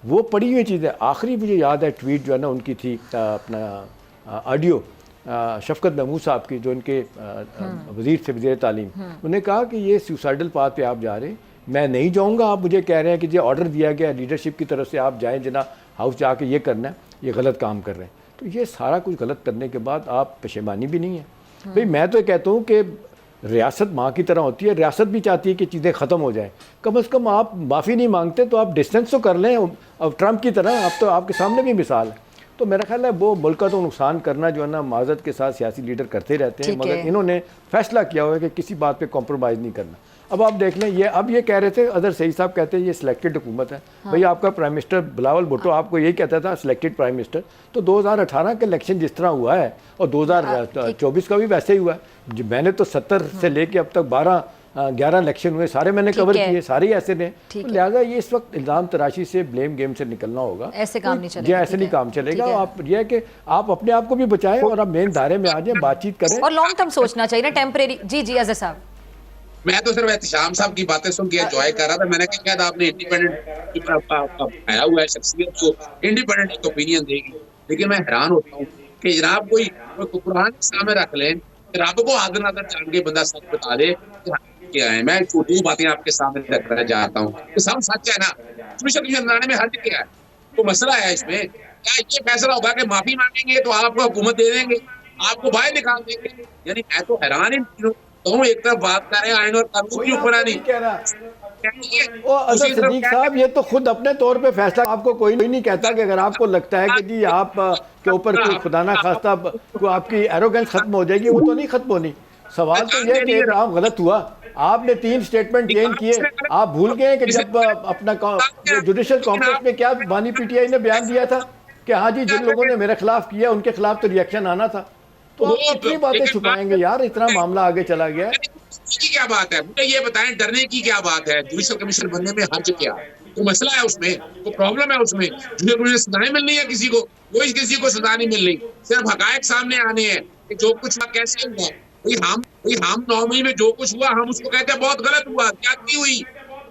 [SPEAKER 3] वो पढ़ी हुई चीज़ें। आखिरी मुझे याद है ट्वीट जो है ना उनकी थी, अपना ऑडियो शफकत महमूद साहब की, जो उनके वज़ीर थे, वज़ीर तालीम। उन्होंने कहा कि ये सुसाइडल पाथ पे आप जा रहे हैं, मैं नहीं जाऊंगा। आप मुझे कह रहे हैं कि ये ऑर्डर दिया गया लीडरशिप की तरफ से, आप जाएं जना हाउस जाके ये करना है, ये गलत काम कर रहे हैं। तो ये सारा कुछ गलत करने के बाद आप पशेमानी भी नहीं है। भाई मैं तो ये कहता हूँ कि रियासत माँ की तरह होती है, रियासत भी चाहती है कि चीज़ें ख़त्म हो जाएँ। कम से कम आप माफ़ी नहीं मांगते तो आप डिस्टेंस तो कर लें। अब ट्रंप की तरह अब तो आपके सामने भी मिसाल है। तो मेरा ख्याल है वो मुल्क का तो नुकसान करना जो है ना माजरत के साथ सियासी लीडर करते रहते हैं, मगर इन्होंने फैसला किया हुआ है कि किसी बात पे कॉम्प्रोमाइज़ नहीं करना। अब आप देख लें, ये अब ये कह रहे थे, अदर सही साहब कहते हैं ये सिलेक्टेड हुकूमत है। भाई आपका प्राइम मिनिस्टर बिलावल भुट्टो आपको यही कहता था सिलेक्टेड प्राइम मिनिस्टर। तो 2018 का इलेक्शन जिस तरह हुआ है और 2024 का भी वैसे ही हुआ है। मैंने तो 70 से लेके अब तक 11 इलेक्शन हुए, सारे मैंने कवर किए, सारे ही ऐसे ने। तो लिहाजा ये इस वक्त इल्ज़ाम तराशी से, ब्लेम गेम से निकलना होगा।
[SPEAKER 2] ऐसे काम नहीं चलेगा।
[SPEAKER 3] ऐसे नहीं काम चलेगा। आप ये है कि आप अपने आप को भी बचाएं और आप मेन दायरे में आ जाए, बातचीत करें
[SPEAKER 2] और लॉन्ग टर्म सोचना चाहिए ना, टेम्परेरी। जी अजहर साहब।
[SPEAKER 5] मैं तो सिर्फ एहतिशाम साहब की बातें सुन के एंजॉय कर रहा था। मैंने कहा शायद आपने इंडिपेंडेंट आया हुआ है शख्सियत जो इंडिपेंडेंट ओपिनियन देगी, लेकिन मैं हैरान होता हूँ कि जनाब कोई कुरान सामने रख लें, रब को आदर नादर जान के बंदा सच बता दे क्या है। मैं दो बातें आपके सामने रखना चाहता हूँ कि सब सच है ना। बनाने में हर्ज क्या है? तो मसला है इसमें, क्या ये फैसला होगा कि माफी मांगेंगे तो आपको हुकूमत दे देंगे, आपको बाहर निकाल देंगे? यानी मैं तो हैरान इन तीनों तो एक तरफ बात कर रहे हैं आइन और कानून की ऊपर नहीं
[SPEAKER 3] कह रहा। सदीक साहब ये तो खुद अपने तौर पे फैसला, आपको कोई नहीं कहता कि अगर आपको लगता है कि जी आप के ऊपर कोई खुदा ना खास्ता को आपकी एरोगेंस खत्म हो जाएगी, वो तो नहीं खत्म होनी। सवाल तो ये है कि काम गलत हुआ, आपने 3 स्टेटमेंट चेंज किए। आप भूल गए कि जब अपना जुडिशल कॉम्प्लेक्स में क्या बानी PTI ने बयान दिया था कि हाँ जी जिन लोगों ने मेरे खिलाफ किया उनके खिलाफ तो रिएक्शन आना था। तो आप कितनी बातें छुपाएंगे यार, इतना मामला आगे चला गया है।
[SPEAKER 5] की क्या बात है, मुझे ये बताएं, डरने की क्या बात है? जुडिशल कमीशन बनने में हर्ज क्या है? तो मसला है उसमें, तो प्रॉब्लम है उसमें। जुडिशल सजाएं मिलनी है किसी को, कोई किसी को सजा नहीं मिल रही। सिर्फ हकायक सामने आने हैं कि जो कुछ हुआ कैसे हुआ। हम 9 मई में जो कुछ हुआ हम उसको कहते हैं बहुत गलत हुआ, ज्यादती हुई,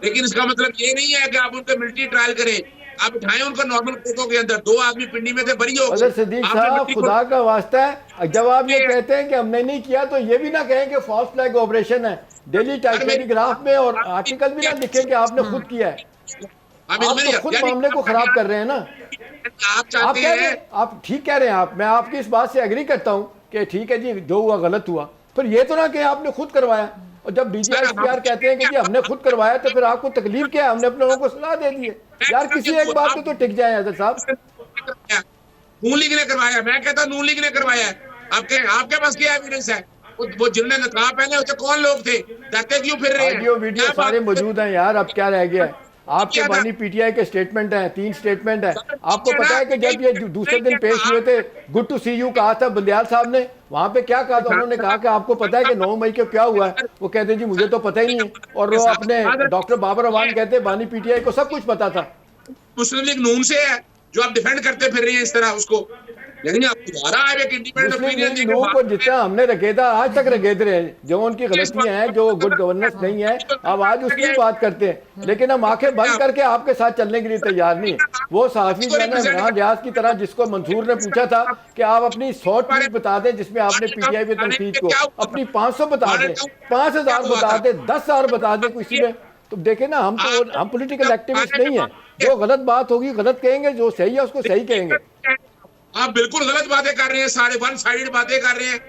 [SPEAKER 5] लेकिन इसका मतलब ये नहीं है कि आप उन पर मिलिट्री ट्रायल करें। आप उठाएं उनको नॉर्मल कोटों के अंदर, 2 आदमी पिंडी में थे, बरी हो
[SPEAKER 3] अगर सिद्दीक साहब खुदा का वास्ता है, जब आप ये कहते हैं कि हमने नहीं किया तो ये भी ना कहें कि फॉल्स फ्लैग ऑपरेशन है। डेली टेलीग्राफ में और आर्टिकल भी ना लिखें कि आपने खुद किया है। आप तो खुद मामले को खराब कर रहे हैं ना। आप कह रहे हैं, आप ठीक कह रहे हैं। मैं आपकी इस बात से एग्री करता हूँ कि ठीक है जी, जो हुआ गलत हुआ, फिर ये तो ना कि आपने खुद करवाया। और जब DGISPR कहते हैं कि जी हमने खुद करवाया, तो फिर आपको तकलीफ क्या है? हमने अपने लोगों को सलाह दे दी है। यार किसी एक बात पे तो टिक जाए अजहर साहब।
[SPEAKER 5] नून लीग ने करवाया, मैं कहता नून लीग ने करवाया है। आपके पास क्या एविडेंस है? वो जिन्होंने नकाब पहने होते कौन लोग थे? डरते क्यों फिर रहे हैं?
[SPEAKER 3] ऑडियो वीडियो सारे मौजूद हैं यार, अब क्या रह गया है? आपके बानी PTI के स्टेटमेंट हैं, 3 स्टेटमेंट हैं। आपको पता है कि जब ये दूसरे दिन पेश हुए थे, गुड टू सी यू कहा था बंदयाल साहब ने, वहां पे क्या कहा था? उन्होंने कहा कि आपको पता है कि 9 मई को क्या हुआ है? वो कहते जी मुझे तो पता ही नहीं है। और वो अपने डॉक्टर बाबर अवान कहते बानी PTI को सब कुछ पता था।
[SPEAKER 5] मुस्लिम लीग नून से है जो आप डिफेंड करते फिर रही है इस तरह उसको। लेकिन आप दोबारा आए एक इंडिपेंडेंट ओपिनियन देके
[SPEAKER 3] लोगों को जितना हमने रखेदा आज तक रखेते रहे, जो उनकी गलतियां हैं, जो गुड गवर्नेंस नहीं है, अब आज उसकी बात करते हैं। लेकिन हम आंखें बंद करके आपके साथ चलने के लिए तैयार नहीं है। वो सहाफी जो है ना इमरान रियाज की तरह, जिसको मंसूर ने पूछा था कि आप अपनी 100 ट्वीट बता दें जिसमें आपने PTI पे तनकीद को, अपनी 500 बता दें, 5000 बता दें, 10,000 बता दें किसी में, तो देखे ना हम पॉलिटिकल एक्टिविस्ट नहीं है। जो गलत बात होगी गलत कहेंगे, जो सही है उसको सही कहेंगे।
[SPEAKER 5] आप बिल्कुल गलत बातें कर रहे हैं, सारे वन साइडेड बातें कर रहे हैं।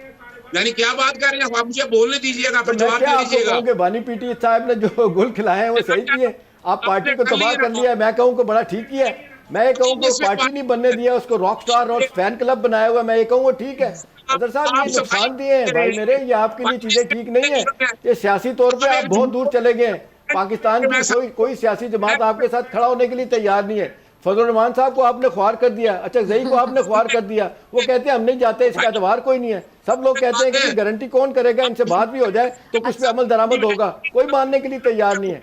[SPEAKER 5] यानी क्या बात कर रहे हैं? आप मुझे बोलने दीजिएगा, फिर जवाब दे दीजिएगा।
[SPEAKER 3] बानी PTI साहब ने जो गुल खिलाए हैं वो सही किए। आप पार्टी को तबाह कर लिया, मैं कहूँ को बड़ा ठीक किया। मैं ये कहूँ को पार्टी नहीं बनने दिया, उसको रॉक स्टार और फैन क्लब बनाया हुआ, मैं ये कहूँ वो ठीक है। अदर साहब ये नुकसान दिए हैं भाई मेरे, ये आपके लिए चीजें ठीक नहीं है। ये सियासी तौर पे आप बहुत दूर चले गए। पाकिस्तान की कोई सियासी जमात आपके साथ खड़ा होने के लिए तैयार नहीं है। फजल रहमान साहब को आपने ख्वार कर दिया, अच्छा ज़ई को आपने ख्वार कर दिया। वो कहते हैं हम नहीं जाते, इसका एतबार कोई नहीं है। सब लोग कहते हैं कि गारंटी कौन करेगा, इनसे बात भी हो जाए तो कुछ पे अमल दरामद होगा, कोई मानने के लिए तैयार नहीं है।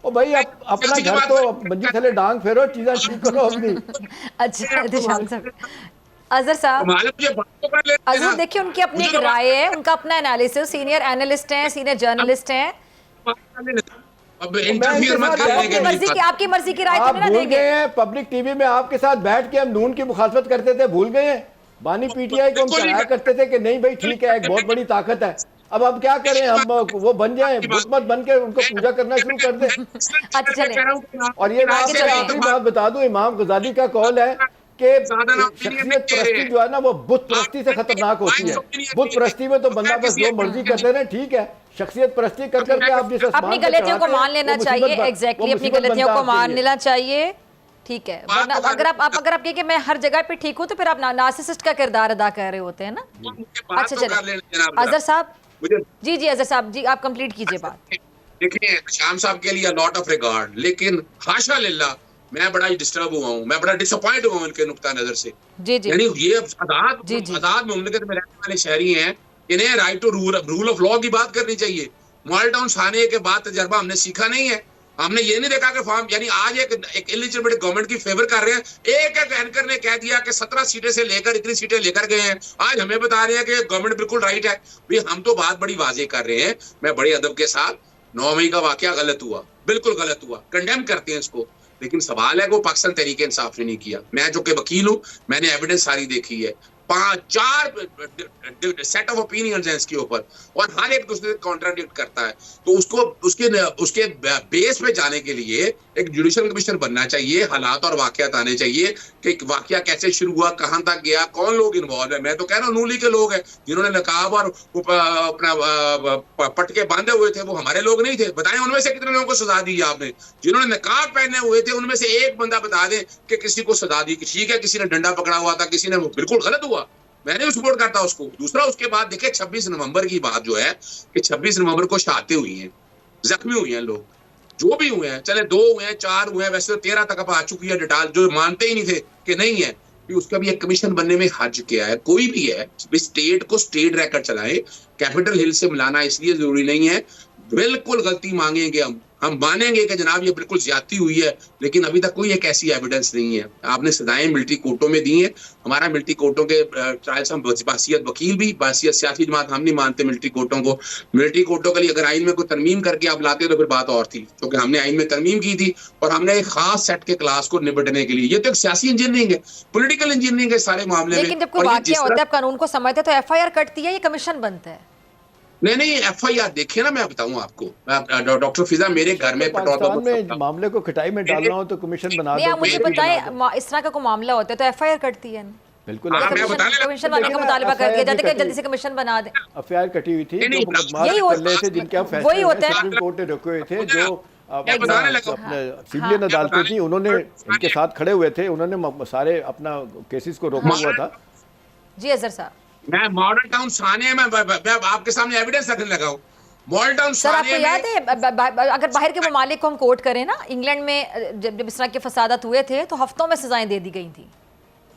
[SPEAKER 3] ओ भाई अपना घर तो मंजी थले डांग फेरो, चीज़ें ठीक करो अपनी।
[SPEAKER 2] अच्छा दिशान साहब, अजहर साहब, अजहर देखिए उनकी अपनी एक राय है, उनका अपना एनालिसिस, सीनियर एनालिस्ट हैं, सीनियर जर्नलिस्ट हैं। आपकी मर्जी की राय तो नहीं देंगे।
[SPEAKER 3] पब्लिक टीवी में आपके साथ बैठ के हम नून की मुखालफत करते थे, भूल गए हैं? बानी PTI को हम चढ़ाया करते थे कि नहीं भाई ठीक है, एक बहुत बड़ी ताकत है। अब क्या करें, हम वो बन जाएं, बुतमत बन के उनको पूजा करना शुरू कर दें।
[SPEAKER 2] अच्छा चलें।
[SPEAKER 3] और ये आखिरी बात बता दूं, इमाम गजाली का कौल है कि शख्सियत परस्ती जो है ना वो बुत परस्ती से खतरनाक होती है। बुत परस्ती में तो बंदा बस जो मर्जी करते रहे, ठीक है। शख्सियत परस्ती कर करके आप जिस
[SPEAKER 2] अपनी गलतियों को मान लेना चाहिए, एग्जैक्टली अपनी गलतियों को मान लेना चाहिए, ठीक है। वरना अगर आप कहें कि मैं हर जगह पे ठीक हूँ तो फिर आप नार्सिसिस्ट का किरदार अदा कर रहे होते हैं ना। अच्छा चलिए अजहर साहब, जी अजहर साहब जी आप कंप्लीट कीजिए बात।
[SPEAKER 5] देखिए शाम साहब के लिए लॉट ऑफ रिगार्ड, लेकिन हाशा लिल्लाह मैं बड़ा ही डिस्टर्ब हुआ हूँ, मैं बड़ा डिसअपॉइंट हुआ हूँ उनके नुक्ता नजर से। यानी ये आजाद मुमलिकत में रहने वाले शहरी हैं, इन्हें right to rule of law की बात करनी चाहिए। मॉडल टाउन आने के बाद तजर्बा हमने सीखा नहीं है। हमने ये नहीं देखा कि फॉर्म, यानी आज एक इलिजिबल गवर्नमेंट की फेवर कर रहे हैं। एक एंकर ने कह दिया कि 17 सीटें से लेकर इतनी सीटें लेकर गए हैं, आज हमें बता रहे हैं कि गवर्नमेंट बिल्कुल राइट है। भाई हम तो बात बड़ी वाजे कर रहे हैं। मैं बड़े अदब के साथ 9 मई का वाकया गलत हुआ, बिल्कुल गलत हुआ, कंडेम करते हैं इसको, लेकिन सवाल है कि वो पाकिस्तान तहरीक इंसाफ ने नहीं किया। मैं जो कि वकील हूं, मैंने एविडेंस सारी देखी है, 5-4 सेट ऑफ ओपिनियंस हैं इसके ऊपर और हर एक दूसरे से कॉन्ट्राडिक्ट करता है। तो उसके बेस पे जाने के लिए एक जुडिशियल कमिश्नर बनना चाहिए, हालात और वाकयात आने चाहिए कि वाकया कैसे शुरू हुआ, कहां तक गया, कौन लोग इन्वॉल्व है। मैं तो कह रहा हूँ नूली के लोग हैं जिन्होंने नकाब और अपना पटके बांधे हुए थे, वो हमारे लोग नहीं थे। बताएं उनमें से कितने लोगों को सजा दी आपने? जिन्होंने नकाब पहने हुए थे उनमें से एक बंदा बता दे कि किसी को सजा दी, ठीक है किसी ने डंडा पकड़ा हुआ था, किसी ने बिल्कुल गलत हुआ, मैंने भी सपोर्ट करता उसको। दूसरा उसके बाद देखिए 26 नवंबर की बात जो है कि 26 नवंबर को शहादतें हुई हैं, जख्मी हुए हैं लोग, जो भी हुए हैं, चले 2 हुए हैं 4 हुए हैं, वैसे तो 13 तक आ चुकी है डिटेल, जो मानते ही नहीं थे कि नहीं है कि उसका भी एक कमीशन बनने में हर्ज किया है। कोई भी है स्टेट को स्टेट रहकर चलाए, कैपिटल हिल से मिलाना इसलिए जरूरी नहीं है। बिल्कुल गलती मांगेंगे हम, हम मानेंगे कि जनाब ये बिल्कुल ज्यादती हुई है, लेकिन अभी तक कोई एक ऐसी एविडेंस नहीं है। आपने सजाएं मिलिट्री कोर्टों में दी हैं, हमारा मिलिट्री कोर्टों के ट्रायल्स हम बासियत वकील भी, बासियत सियासी जमात हम नहीं मानते मिलिट्री कोर्टों को। मिलिट्री कोर्टों के लिए अगर आइन में कोई तरमीम करके आप लाते तो फिर बात और थी, क्योंकि हमने आइन में तरमीम की थी और हमने एक खास सेट के क्लास को निपटने के लिए। ये तो एक सियासी इंजीनियरिंग है, पोलिटिकल इंजीनियरिंग है सारे मामले में।
[SPEAKER 2] लेकिन जब कोई वाकया होता है, आप कानून को समझते तो एफआईआर कटती है, ये कमीशन बनता है।
[SPEAKER 5] नहीं एफआईआर देखिए ना, मैं बताऊं आपको, डॉक्टर फिजा मेरे घर में
[SPEAKER 3] पाकिस्तान में मामले को खटाई में डालना हो तो कमिशन बना दो।
[SPEAKER 2] मुझे बताएं, इस तरह का कोई मामला होता है तो एफआईआर कटती है।
[SPEAKER 3] बिल्कुल
[SPEAKER 2] कमीशन बनाने का मुतालबा कर दिया जाता है कि जल्दी से कमिशन बना दें।
[SPEAKER 3] एफआईआर कटी हुई थी,
[SPEAKER 2] यही होता,
[SPEAKER 3] वही होता है। सुप्रीम कोर्ट ने रोके हुए थे, जो अपने सिविलियन अदालतें थी, उन्होंने इनके साथ खड़े हुए थे, उन्होंने सारे अपना केसेस को रोका हुआ था।
[SPEAKER 2] जी अजहर साहब,
[SPEAKER 5] मैं मॉडल टाउन साने में आपके सामने एविडेंस रखने लगा हूं। मॉडल टाउन
[SPEAKER 2] सर, आपको याद है अगर बाहर के ममालिक को हम कोर्ट करें ना, इंग्लैंड में जब इस तरह के फसादात हुए थे तो हफ्तों में सजाएं दे दी गई थी।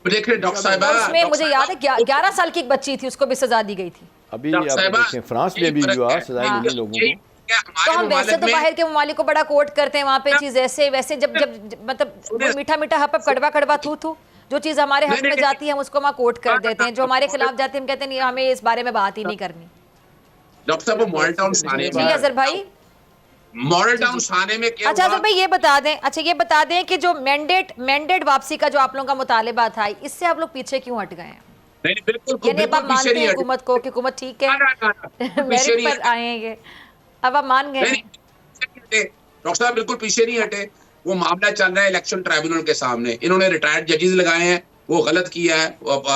[SPEAKER 5] देखिए डॉक्टर साहिबा,
[SPEAKER 2] उसमें मुझे याद है 11 साल की एक बच्ची थी, उसको भी सजा दी गई थी।
[SPEAKER 3] अभी आप देखें फ्रांस में भी हुआ, सजाएं मिली लोगों को।
[SPEAKER 2] तो हम वैसे तो बाहर के ममालिक को बड़ा कोर्ट करते हैं, वहाँ पे चीज ऐसे वैसे जब मतलब मीठा मीठा हप कड़वा कड़वा थू थू, जो चीज हमारे हक में जाती है हम उसको वहाँ कोर्ट कर देते हैं, जो हमारे खिलाफ जाती है हम कहते हैं हमें इस बारे में बात ही नहीं करनी।
[SPEAKER 5] डॉक्टर साहब, मॉडल टाउन साने में,
[SPEAKER 2] अजहर भाई,
[SPEAKER 5] मॉडल टाउन साने में क्या
[SPEAKER 2] अच्छा
[SPEAKER 5] हुआ?
[SPEAKER 2] अजहर भाई ये बता दें कि जो मैंडेट वापसी का जो आप लोगों का मुतालिबा था, इससे आप लोग पीछे क्यों हट गए हैं?
[SPEAKER 5] नहीं बिल्कुल
[SPEAKER 2] यानी अब आप मानते हैं हुकूमत को कि हुकूमत ठीक है, मेरिट पर आए हैं ये, अब आप मान गए?
[SPEAKER 5] डॉक्टर साहब बिल्कुल पीछे नहीं हटे। वो मामला चल रहा है इलेक्शन ट्राइब्यूनल के सामने, इन्होंने रिटायर्ड जजेस लगाए हैं, वो गलत किया है।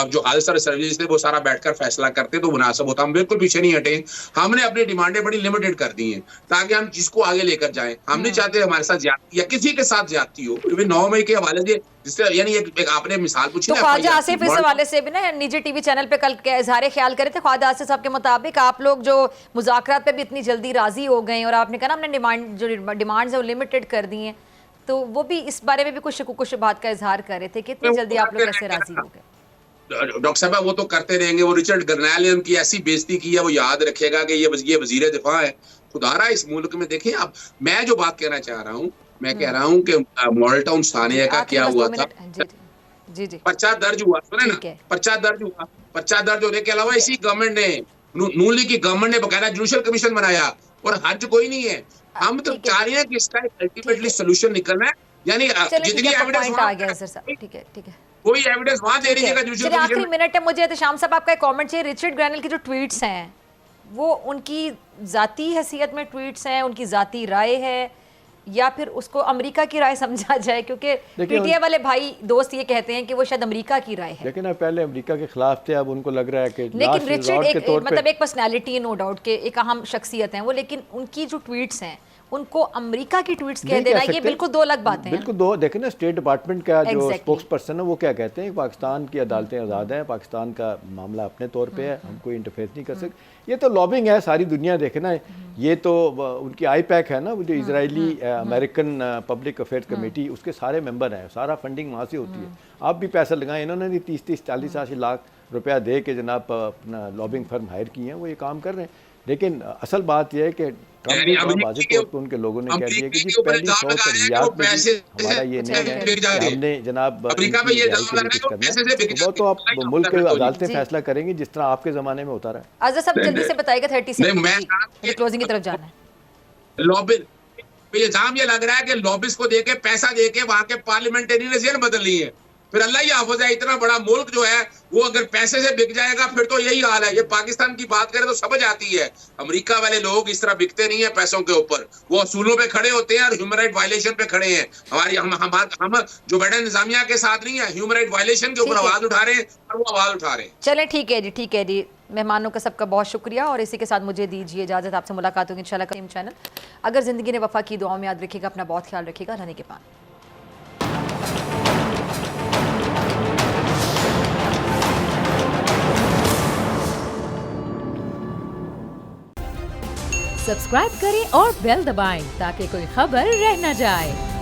[SPEAKER 5] जो खालिस्तान सर्विस थे वो सारा बैठकर फैसला करते तो मुनासिब होता। हम बिल्कुल पीछे नहीं हटे, हमने अपनी डिमांडें बड़ी लिमिटेड कर दी हैं ताकि हम जिसको आगे लेकर जाएं। हम नहीं चाहते हमारे साथ ज्यादती या किसी के साथ ज्यादती हो। 9 मई के हवाले से जिससे यानी एक आपने मिसाल पूछी
[SPEAKER 2] तो ख्वाजा आसिफ इस हवाले से भी ना निजी टीवी चैनल पे कल इजहार ख्याल करे थे, ख्वाजा आसिफ साहब के मुताबिक आप लोग जो मुज़ाकरात पे भी इतनी जल्दी राजी हो गए और आपने कहा ना हमने जो डिमांड्स है वो लिमिटेड कर दी हैं, तो वो भी इस बारे में भी कुछ बात का इजहार कर रहे थे कि इतनी जल्दी आप लोग कैसे राजी हो गए?
[SPEAKER 5] डॉक्टर साहब वो तो करते रहेंगे। वो रिचर्ड गर्नैल ने उनकी ऐसी बेइज्जती की है, वो याद रखेगा कि ये वजीर दिफा है। खुदारा इस मुल्क में देखें आप, मैं जो बात कहना चाह रहा हूँ, मैं कह रहा हूं कि मॉडल टाउन सानिया का क्या हुआ था,
[SPEAKER 2] जी
[SPEAKER 5] पर्चा दर्ज हुआ, सुने ना, पर्चा दर्ज होने के अलावा इसी गवर्नमेंट ने, नून लीग की गवर्नमेंट ने बकायदा जुडिशल कमीशन बनाया और हर्ज कोई नहीं है। हम तो चाह रहे हैं कि इसका अल्टीमेटली सोल्यूशन निकलना है, यानी जितनी एविडेंस
[SPEAKER 2] आ गया सर साहब, ठीक है
[SPEAKER 5] कोई एविडेंस वहां दे दीजिएगा जुडिशल कमीशन।
[SPEAKER 2] आखिरी मिनट है, मुझे शाम साहब आपका एक कमेंट चाहिए। रिचर्ड ग्रैनल की जो ट्वीट्स हैं वो उनकी जाती हैसियत में ट्वीट्स हैं, उनकी जाती राय है, या फिर उसको अमेरिका की राय समझा जाए? क्योंकि पीटीआई वाले भाई दोस्त ये कहते हैं कि वो शायद अमेरिका की राय है।
[SPEAKER 3] लेकिन अब पहले अमेरिका के खिलाफ थे, अब उनको लग रहा है कि
[SPEAKER 2] लेकिन रिचर्ड एक पर्सनालिटी है, नो डाउट के एक अहम शख्सियत है वो, लेकिन उनकी जो ट्वीट्स हैं उनको अमेरिका की ट्वीट्स कह देना ये बिल्कुल दो अलग बातें हैं।
[SPEAKER 3] बिल्कुल दो, देखें ना स्टेट डिपार्टमेंट का जो स्पोक्स पर्सन है वो क्या कहते हैं, पाकिस्तान की अदालतें आज़ाद हैं, पाकिस्तान का मामला अपने तौर पे है, हम कोई इंटरफेयर नहीं कर सकते। ये तो लॉबिंग है, सारी दुनिया देखे ना, ये तो उनकी आईपैक है ना, वो जो Israeli American public affairs committee, उसके सारे मेंबर हैं, सारा फंडिंग वहाँ से होती है। आप भी पैसा लगाएं, इन्होंने भी 30-30, 40-80 लाख रुपया दे के जनाब अपना लॉबिंग फर्म हायर किए हैं, वो ये काम कर रहे हैं। लेकिन असल बात यह है कि वाज़ेह तौर पर उनके लोगों ने कह दिया कि जी पहली शौक रियाद में हमारा ये नहीं है कि हमने जनाब वो तो आप मुल्क के अदालतें फैसला करेंगी जिस तरह आपके ज़माने में होता रहा।
[SPEAKER 2] आज़ाद साहब जल्दी से बताइएगा, 30 सेकंड क्लोजिंग की तरफ जाना है।
[SPEAKER 5] लॉबी इल्जाम ये लग रहा है कि लॉबिस्ट को देके पैसा देके वहां के पार्लियामेंटेरियन ने जेल बदल ली है। फिर अल्लाह ही हाफ़िज़ है, इतना बड़ा मुल्क जो है वो अगर पैसे से बिक जाएगा फिर तो यही हाल है। ये पाकिस्तान की बात करें तो समझ आती है, अमेरिका वाले लोग इस तरह बिकते नहीं है पैसों के ऊपर, वो असूलों पे खड़े होते हैं और ह्यूमन राइट वायलेशन पे खड़े हैं। हम जो बैठे इंतजामिया के साथ नहीं है, ह्यूमन राइट वायलेशन के ऊपर आवाज उठा रहे हैं और वो आवाज उठा रहे हैं।
[SPEAKER 2] चले ठीक है जी, मेहमानों का सबका बहुत शुक्रिया और इसी के साथ मुझे दीजिए इजाजत। आपसे मुलाकात होगी इंशाल्लाह करीम चैनल। अगर जिंदगी ने वफा की, दुआओं में याद रखिएगा, अपना बहुत ख्याल रखिएगा। रहने के पान।
[SPEAKER 1] सब्सक्राइब करें और बेल दबाएं ताकि कोई खबर रह न जाए।